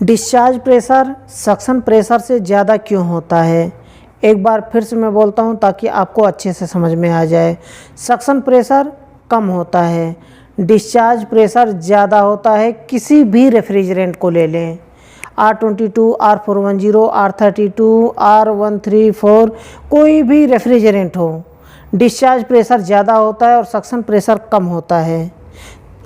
Discharge pressure suction pressure से ज़्यादा क्यों होता है? एक बार फिर से मैं बोलता हूं ताकि आपको अच्छे से समझ में आ जाए। सक्शन प्रेशर कम होता है, डिस्चार्ज प्रेशर ज़्यादा होता है। किसी भी रेफ्रिजरेंट को ले लें, R22, R410, R32, R134, कोई भी रेफ्रिजरेंट हो, डिस्चार्ज प्रेशर ज़्यादा होता है और सक्शन प्रेशर कम होता है।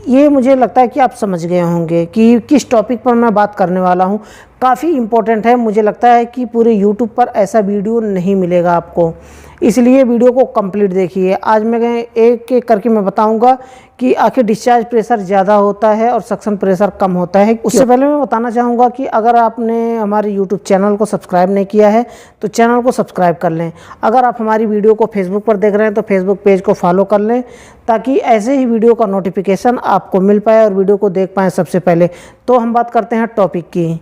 ये मुझे लगता है कि आप समझ गए होंगे कि किस टॉपिक पर मैं बात करने वाला हूँ। काफ़ी इम्पोर्टेंट है, मुझे लगता है कि पूरे यूट्यूब पर ऐसा वीडियो नहीं मिलेगा आपको, इसलिए वीडियो को कंप्लीट देखिए। आज मैं एक एक करके मैं बताऊंगा कि आखिर डिस्चार्ज प्रेशर ज़्यादा होता है और सक्शन प्रेशर कम होता है। उससे पहले मैं बताना चाहूँगा कि अगर आपने हमारे यूट्यूब चैनल को सब्सक्राइब नहीं किया है तो चैनल को सब्सक्राइब कर लें। अगर आप हमारी वीडियो को फेसबुक पर देख रहे हैं तो फेसबुक पेज को फॉलो कर लें ताकि ऐसे ही वीडियो का नोटिफिकेशन आपको मिल पाए और वीडियो को देख पाएँ सबसे पहले। तो हम बात करते हैं टॉपिक की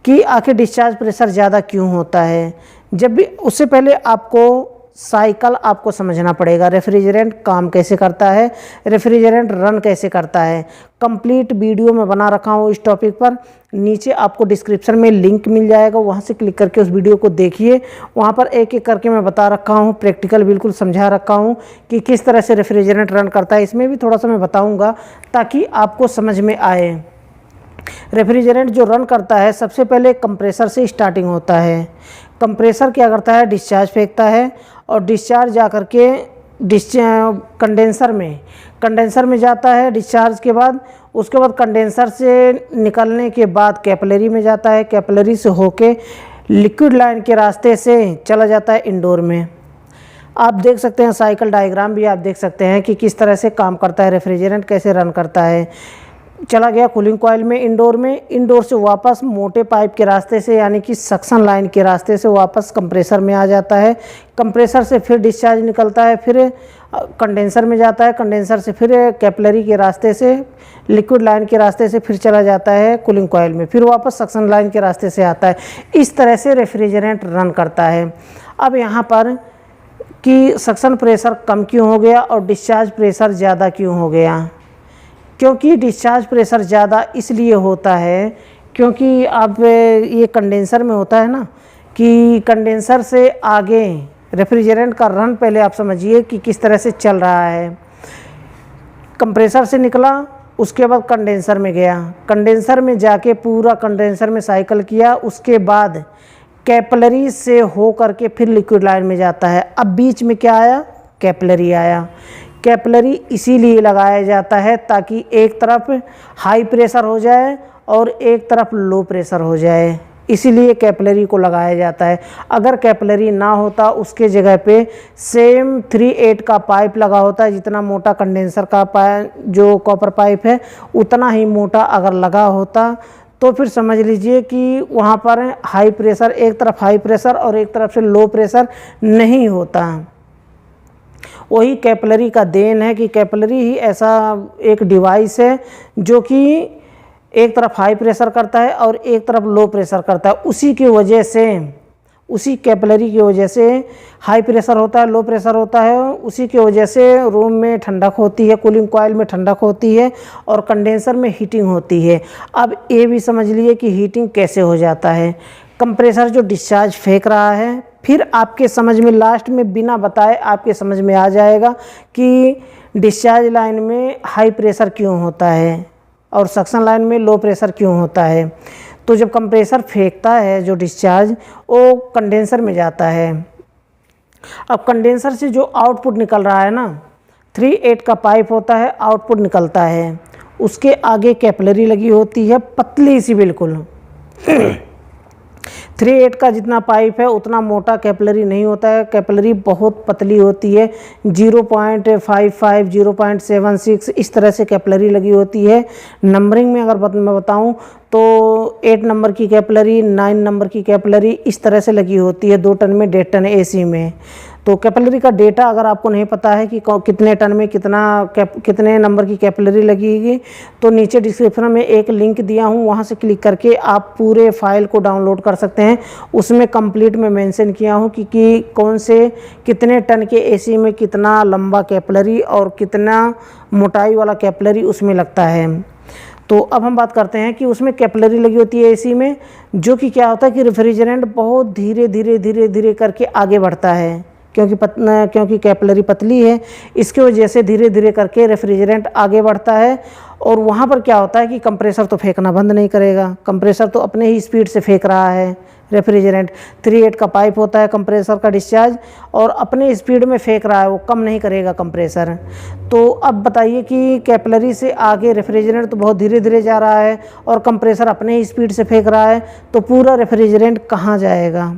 कि आखिर डिस्चार्ज प्रेशर ज़्यादा क्यों होता है। जब भी उससे पहले आपको साइकिल आपको समझना पड़ेगा, रेफ्रिजरेंट काम कैसे करता है, रेफ्रिजरेंट रन कैसे करता है। कंप्लीट वीडियो में बना रखा हूँ इस टॉपिक पर, नीचे आपको डिस्क्रिप्शन में लिंक मिल जाएगा, वहाँ से क्लिक करके उस वीडियो को देखिए। वहाँ पर एक एक करके मैं बता रखा हूँ, प्रैक्टिकल बिल्कुल समझा रखा हूँ कि किस तरह से रेफ्रिजरेंट रन करता है। इसमें भी थोड़ा सा मैं बताऊँगा ताकि आपको समझ में आए। रेफ्रिजरेंट जो रन करता है सबसे पहले कंप्रेसर से स्टार्टिंग होता है। कंप्रेसर क्या करता है, डिस्चार्ज फेंकता है और डिस्चार्ज जा कर के कंडेंसर में जाता है। डिस्चार्ज के बाद उसके बाद कंडेंसर से निकलने के बाद कैपिलरी में जाता है। कैपिलरी से होके लिक्विड लाइन के रास्ते से चला जाता है इंडोर में। आप देख सकते हैं साइकिल डायग्राम भी आप देख सकते हैं कि किस तरह से काम करता है, रेफ्रिजरेंट कैसे रन करता है। चला गया कूलिंग कॉइल में, इंडोर से वापस मोटे पाइप के रास्ते से यानी कि सक्शन लाइन के रास्ते से वापस कंप्रेसर में आ जाता है। कंप्रेसर से फिर डिस्चार्ज निकलता है, फिर कंडेंसर में जाता है। कंडेंसर से फिर कैपिलरी के रास्ते से लिक्विड लाइन के रास्ते से फिर चला जाता है कूलिंग कॉइल में, फिर वापस सक्शन लाइन के रास्ते से आता है। इस तरह से रेफ्रिजरेंट रन करता है। अब यहाँ पर कि सक्शन प्रेशर कम क्यों हो गया और डिस्चार्ज प्रेशर ज़्यादा क्यों हो गया? क्योंकि डिस्चार्ज प्रेशर ज़्यादा इसलिए होता है क्योंकि अब ये कंडेंसर में होता है ना कि कंडेंसर से आगे रेफ्रिजरेंट का रन पहले आप समझिए कि किस तरह से चल रहा है। कंप्रेसर से निकला, उसके बाद कंडेंसर में गया, कंडेंसर में जाके पूरा कंडेंसर में साइकिल किया, उसके बाद कैपिलरी से हो करके फिर लिक्विड लाइन में जाता है। अब बीच में क्या आया, कैपिलरी आया। कैपिलरी इसीलिए लगाया जाता है ताकि एक तरफ हाई प्रेशर हो जाए और एक तरफ लो प्रेशर हो जाए, इसीलिए कैपिलरी को लगाया जाता है। अगर कैपिलरी ना होता उसके जगह पे सेम 3/8 का पाइप लगा होता है, जितना मोटा कंडेंसर का जो कॉपर पाइप है उतना ही मोटा अगर लगा होता तो फिर समझ लीजिए कि वहाँ पर हाई प्रेशर, एक तरफ हाई प्रेशर और एक तरफ से लो प्रेशर नहीं होता। वही कैपिलरी का देन है कि कैपिलरी ही ऐसा एक डिवाइस है जो कि एक तरफ हाई प्रेशर करता है और एक तरफ लो प्रेशर करता है। उसी की वजह से, उसी कैपिलरी की वजह से हाई प्रेशर होता है, लो प्रेशर होता है। उसी की वजह से रूम में ठंडक होती है, कूलिंग कॉइल में ठंडक होती है और कंडेंसर में हीटिंग होती है। अब ये भी समझ लिए कि हीटिंग कैसे हो जाता है। कंप्रेसर जो डिस्चार्ज फेंक रहा है, फिर आपके समझ में लास्ट में बिना बताए आपके समझ में आ जाएगा कि डिस्चार्ज लाइन में हाई प्रेशर क्यों होता है और सक्शन लाइन में लो प्रेशर क्यों होता है। तो जब कंप्रेसर फेंकता है जो डिस्चार्ज, वो कंडेंसर में जाता है। अब कंडेंसर से जो आउटपुट निकल रहा है ना, 3/8 का पाइप होता है, आउटपुट निकलता है। उसके आगे कैपिलरी लगी होती है, पतली सी बिल्कुल 3/8 का जितना पाइप है उतना मोटा कैपिलरी नहीं होता है। कैपिलरी बहुत पतली होती है, 0.55, 0.76 इस तरह से कैपिलरी लगी होती है। नंबरिंग में अगर मैं बताऊं तो 8 नंबर की कैपिलरी, 9 नंबर की कैपिलरी इस तरह से लगी होती है, 2 टन में 1.5 टन AC में। तो कैपिलरी का डेटा अगर आपको नहीं पता है कि कितने टन में कितने नंबर की कैपिलरी लगेगी तो नीचे डिस्क्रिप्शन में एक लिंक दिया हूँ, वहाँ से क्लिक करके आप पूरे फाइल को डाउनलोड कर सकते हैं। उसमें कंप्लीट में मेंशन किया हूँ कि कौन से कितने टन के AC में कितना लंबा कैपिलरी और कितना मोटाई वाला कैपिलरी उसमें लगता है। तो अब हम बात करते हैं कि उसमें कैपिलरी लगी होती है एसी में, जो कि क्या होता है कि रेफ्रिजरेंट बहुत धीरे धीरे धीरे धीरे करके आगे बढ़ता है, क्योंकि कैपिलरी पतली है, इसके वजह से धीरे धीरे करके रेफ्रिजरेंट आगे बढ़ता है। और वहाँ पर क्या होता है कि कंप्रेसर तो फेंकना बंद नहीं करेगा, कंप्रेसर तो अपने ही स्पीड से फेंक रहा है रेफ्रिजरेंट। 3/8 का पाइप होता है कंप्रेसर का डिस्चार्ज, और अपने स्पीड में फेंक रहा है, वो कम नहीं करेगा कंप्रेसर। तो अब बताइए कि कैपिलरी से आगे रेफ्रिजरेंट तो बहुत धीरे धीरे जा रहा है और कंप्रेसर अपने ही स्पीड से फेंक रहा है, तो पूरा रेफ्रिजरेंट कहाँ जाएगा?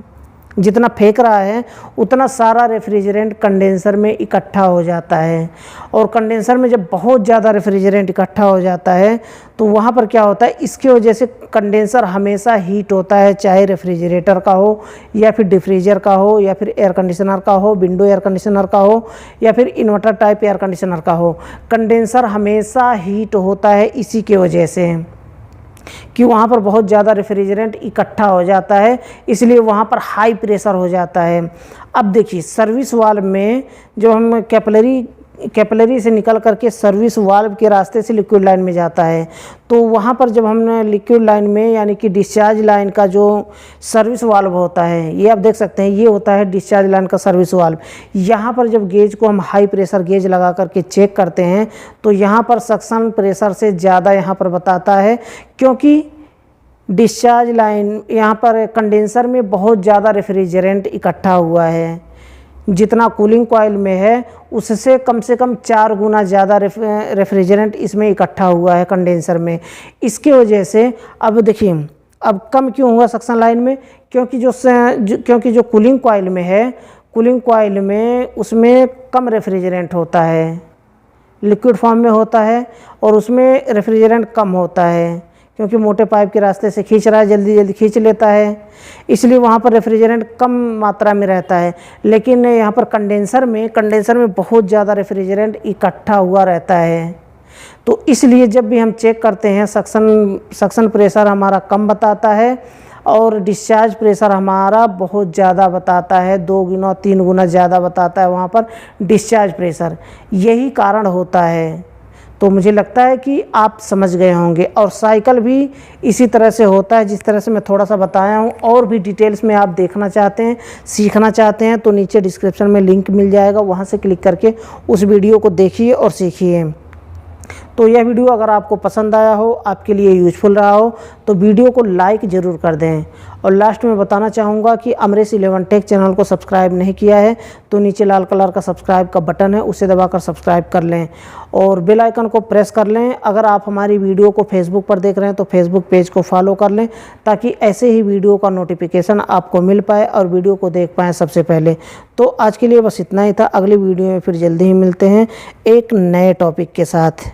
जितना फेंक रहा है उतना सारा रेफ्रिजरेंट कंडेंसर में इकट्ठा हो जाता है। और कंडेंसर में जब बहुत ज़्यादा रेफ्रिजरेंट इकट्ठा हो जाता है तो वहाँ पर क्या होता है, इसकी वजह से कंडेंसर हमेशा हीट होता है, चाहे रेफ्रिजरेटर का हो या फिर डिफ्रीजर का हो या फिर एयर कंडीशनर का हो, विंडो एयर कंडीशनर का हो या फिर इन्वर्टर टाइप एयर कंडीशनर का हो। कंडेंसर हमेशा हीट होता है इसी के वजह से कि वहाँ पर बहुत ज़्यादा रेफ्रिजरेंट इकट्ठा हो जाता है, इसलिए वहाँ पर हाई प्रेशर हो जाता है। अब देखिए सर्विस वाल्व में जो हम कैपिलरी से निकल करके सर्विस वाल्व के रास्ते से लिक्विड लाइन में जाता है, तो वहाँ पर जब हम लिक्विड लाइन में यानी कि डिस्चार्ज लाइन का जो सर्विस वाल्व होता है, ये आप देख सकते हैं, ये होता है डिस्चार्ज लाइन का सर्विस वाल्व। यहाँ पर जब गेज को हम हाई प्रेशर गेज लगा करके चेक करते हैं तो यहाँ पर सक्शन प्रेशर से ज़्यादा यहाँ पर बताता है, क्योंकि डिस्चार्ज लाइन यहाँ पर कंडेंसर में बहुत ज़्यादा रेफ्रिजरेंट इकट्ठा हुआ है। जितना कूलिंग कॉइल में है उससे कम से कम 4 गुना ज़्यादा रेफ्रिजरेंट इसमें इकट्ठा हुआ है कंडेंसर में। इसके वजह से अब देखिए, अब कम क्यों हुआ सक्शन लाइन में? क्योंकि जो कूलिंग कॉइल में है, कूलिंग कॉइल में उसमें कम रेफ्रिजरेंट होता है, लिक्विड फॉर्म में होता है और उसमें रेफ्रिजरेंट कम होता है, क्योंकि मोटे पाइप के रास्ते से खींच रहा है, जल्दी जल्दी खींच लेता है, इसलिए वहाँ पर रेफ्रिजरेंट कम मात्रा में रहता है। लेकिन यहाँ पर कंडेंसर में बहुत ज़्यादा रेफ्रिजरेंट इकट्ठा हुआ रहता है। तो इसलिए जब भी हम चेक करते हैं सक्शन प्रेशर हमारा कम बताता है और डिस्चार्ज प्रेशर हमारा बहुत ज़्यादा बताता है, 2 गुना 3 गुना ज़्यादा बताता है वहाँ पर डिस्चार्ज प्रेशर। यही कारण होता है। तो मुझे लगता है कि आप समझ गए होंगे। और साइकिल भी इसी तरह से होता है जिस तरह से मैं थोड़ा सा बताया हूँ। और भी डिटेल्स में आप देखना चाहते हैं, सीखना चाहते हैं तो नीचे डिस्क्रिप्शन में लिंक मिल जाएगा, वहाँ से क्लिक करके उस वीडियो को देखिए और सीखिए। तो यह वीडियो अगर आपको पसंद आया हो, आपके लिए यूजफुल रहा हो, तो वीडियो को लाइक ज़रूर कर दें। और लास्ट में बताना चाहूँगा कि अमरेश 11 टेक चैनल को सब्सक्राइब नहीं किया है तो नीचे लाल कलर का सब्सक्राइब का बटन है, उसे दबाकर सब्सक्राइब कर लें और बेल आइकन को प्रेस कर लें। अगर आप हमारी वीडियो को फेसबुक पर देख रहे हैं तो फेसबुक पेज को फॉलो कर लें, ताकि ऐसे ही वीडियो का नोटिफिकेशन आपको मिल पाए और वीडियो को देख पाएँ सबसे पहले। तो आज के लिए बस इतना ही था। अगली वीडियो में फिर जल्दी ही मिलते हैं एक नए टॉपिक के साथ।